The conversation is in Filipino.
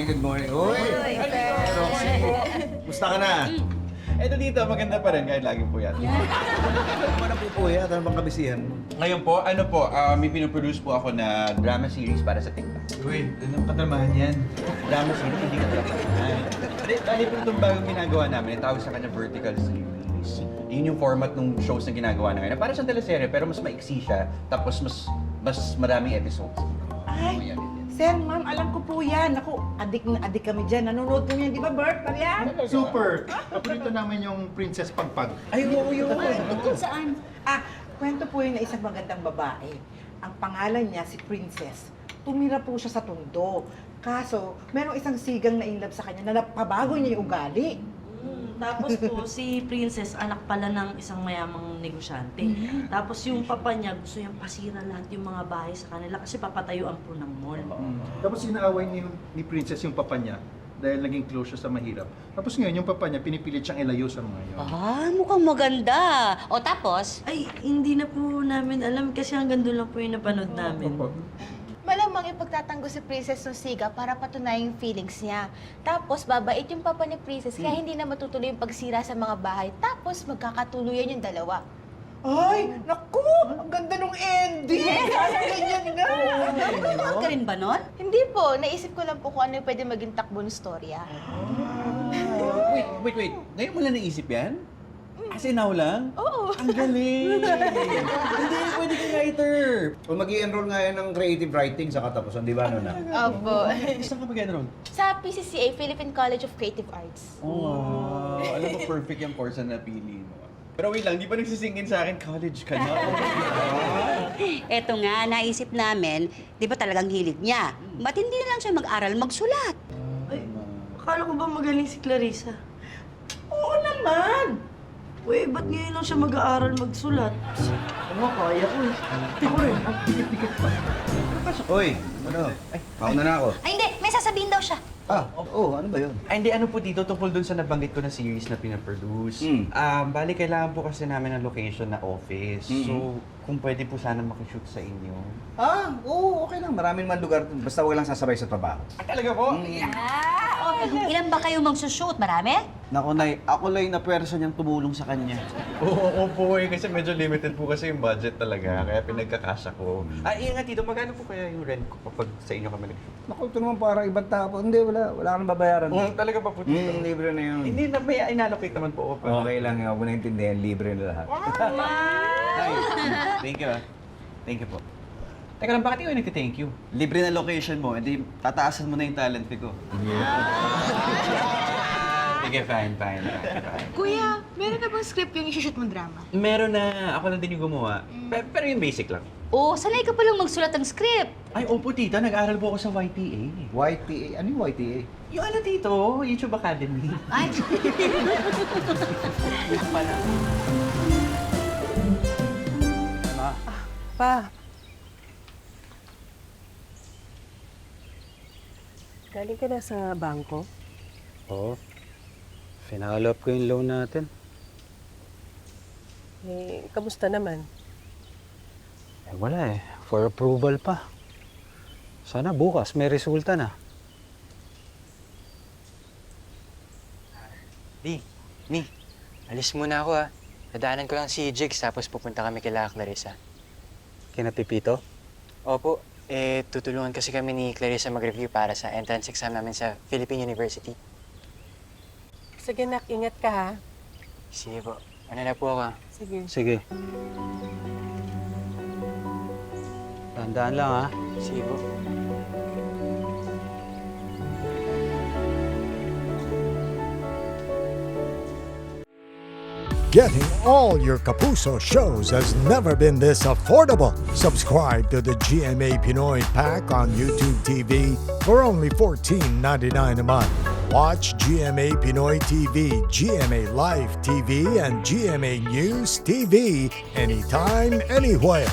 good morning. Uy! Roxy, musta ka na? Eto dito, maganda pa rin kahit laging puyat. Ano ba napupuyat? Ano bang kabisihan mo? Ngayon po, may pinoproduce po ako na drama series para sa TikTok. Uy, anong katramahan yan? Drama series, hindi katramahan. Dahil po itong bagong ginagawa namin, tawag sa kanya vertical series. Yun yung format ng shows na ginagawa na ngayon. Para sa teleserye, pero mas maiksi siya, tapos mas maraming episodes. Ay, sir, ma'am, alam ko po yan. Ako, adik na adik kami dyan. Nanonood po yan, di ba, Bert? Parian? Super! Paborito namin yung Princess Pagpag. Ay, oo yun! Tungkol saan? Ah, kwento po yun na isang magandang babae. Ang pangalan niya si Princess. Tumira po siya sa Tondo. Kaso, merong isang sigang na in love sa kanya na napabago niya yung ugali. Tapos po, si Princess, anak pala ng isang mayamang negosyante. Tapos yung papa niya, gusto niyang pasira lahat yung mga bahay sa kanila kasi papatayuan po ng mall. Tapos inaaway ni Princess yung papa niya dahil naging close siya sa mahirap. Tapos ngayon, yung papa niya, pinipilit siyang ilayo sa mga yun. Ah, mukhang maganda. O tapos? Ay, hindi na po namin alam kasi hanggang doon lang po yung napanood namin. Malamang ipagtatanggol si Princess ng siga para patunayan yung feelings niya. Tapos, babait yung papa ni Princess kaya hindi na matutuloy yung pagsira sa mga bahay. Tapos, magkakatuluyan yung dalawa. Ay, naku! Ang ganda nung ending! Sana ganyan nga! Nanonood ka rin ba nun? Hindi po, naisip ko lang po kung ano yung pwede maging takbo ng storya. Wait. Ngayon mo lang naisip yan? As in now lang? Oo. Ang galing! Hindi, pwede kang writer! Kung mag-i-enroll nga yan ng creative writing sa katapusan, di ba, no na? Opo. Saan ka mag-enroll? Sa PCCA, Philippine College of Creative Arts. Oh, alam mo, perfect yung course na napili mo. Pero wait lang, di ba nagsisingin sa akin, college ka na? Eto nga, naisip namin, di ba talagang hilig niya? Ba't hindi na lang siya mag-aral magsulat? Ay, akala ko ba magaling si Clarissa? Oo naman! Uy, ba't ngayon lang siya mag-aaral magsulat? Ano, kaya ko eh. Uy, ano? Ay, mauna na ako. Ay, hindi. May sasabihin daw siya. Ah, ano ba yun? Ay, hindi, ano po dito, tungkol dun sa nabanggit ko na series na pinaproduce. Bali, kailangan po kasi namin ng location na office. So, kung pwede po sana makishoot sa inyo. Ah, oo, okay lang. Maraming man lugar. Basta wag lang sasabay sa trabaho. Talaga po? Ilan ba kayo magsushoot? Marami? Naku, Nay, ako lang na pwersa niyang tumulong sa kanya. Oo po eh, kasi medyo limited po kasi yung budget talaga, kaya pinagkakasya ko. Nga Tito, magkano po kaya yung rent ko kapag sa inyo kami nag-shoot? Naku, ito naman parang ibang tao. Hindi, wala ka nang babayaran. Talaga ba po Tito? Libre na yun. Hindi na, may inallocate naman po ako. Okay lang, huwag mo naintindihan. Libre na lahat. Ay, thank you Thank you po. Teka lang, bakit ikaw nagti-thank you? Libre na location mo, edi tataasan mo na yung talent fee ko. Sige, fine. Kuya, meron na bang script yung isushoot mong drama? Meron na, ako lang din yung gumawa. Pero yung basic lang. Oo, sanay ka palang magsulat ng script. Ay, opo tita, nag-aaral po ako sa YTA. YTA? Ano yung YTA? Yung ano dito, YouTube Academy. Ay, Yung pala. Pa. Galing ka na sa bangko? Oo. Finalop ko yung loan natin. Eh, kamusta naman? Eh, wala eh. For approval pa. Sana bukas may resulta na. Ni, alis muna ako ha. Nadaanan ko lang si Jigs tapos pupunta kami kila Clarissa. Kina Pipito? Opo, tutulungan kasi kami ni Clarissa mag-review para sa entrance exam namin sa Philippine University. Sige nak, ingat ka ha. Sige po, ano na po ako ha? Sige. Sige. Tandaan lang ha. Sige po. Getting all your Kapuso shows has never been this affordable. Subscribe to the GMA Pinoy Pack on YouTube TV for only $14.99 a month. Watch GMA Pinoy TV, GMA Live TV, and GMA News TV anytime, anywhere.